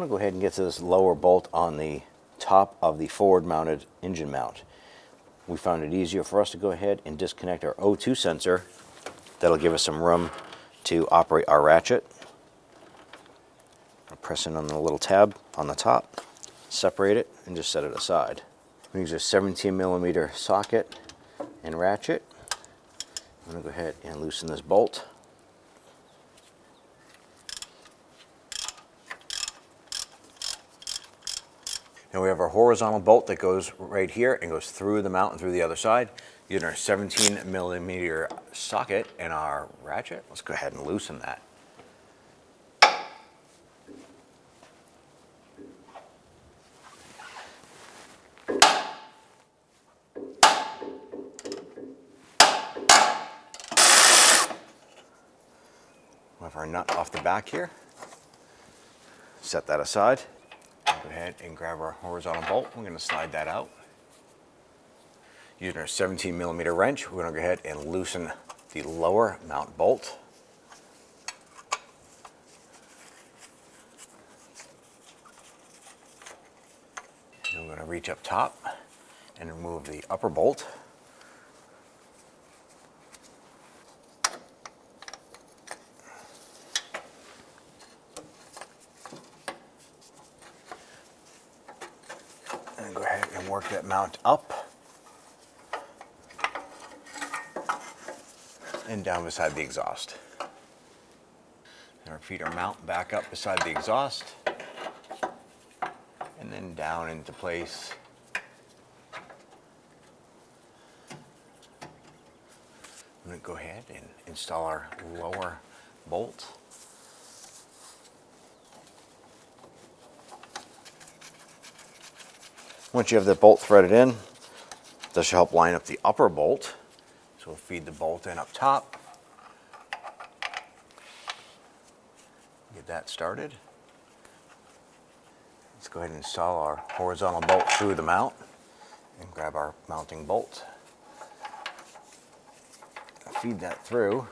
want to go ahead and get to this lower bolt on the top of the forward-mounted engine mount. We found it easier for us to go ahead and disconnect our O2 sensor. That'll give us some room to operate our ratchet. I'll press in on the little tab on the top, separate it, and just set it aside. We use a 17mm socket and ratchet. I'm going to go ahead and loosen this bolt. Now we have our horizontal bolt that goes right here and goes through the mount and through the other side. Using our 17mm socket and our ratchet, let's go ahead and loosen that. We'll have our nut off the back here. Set that aside. Go ahead and grab our horizontal bolt. We're going to slide that out. Using our 17mm wrench, we're going to go ahead and loosen the lower mount bolt. And we're going to reach up top and remove the upper bolt. And go ahead and work that mount up and down beside the exhaust. And repeat our mount back up beside the exhaust and then down into place. I'm going to go ahead and install our lower bolt. Once you have the bolt threaded in, this should help line up the upper bolt. So we'll feed the bolt in up top. Get that started. Let's go ahead and install our horizontal bolt through the mount and grab our mounting bolt. Feed that through.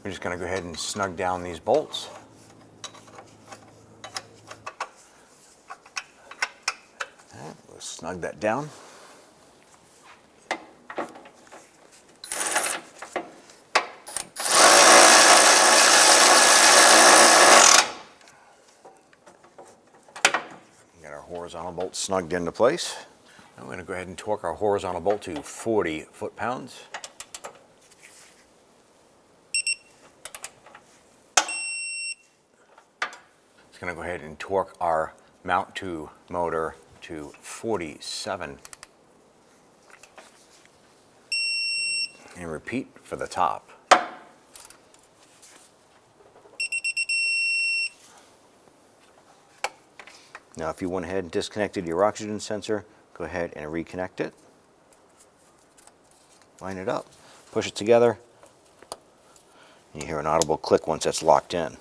We're just going to go ahead and snug down these bolts. We'll snug that down. Get our horizontal bolt snugged into place. Now we're going to go ahead and torque our horizontal bolt to 40 foot-pounds. It's going to go ahead and torque our mount to motor to 47. And repeat for the top. Now if you went ahead and disconnected your oxygen sensor, go ahead and reconnect it. Line it up, push it together, and you hear an audible click once that's locked in.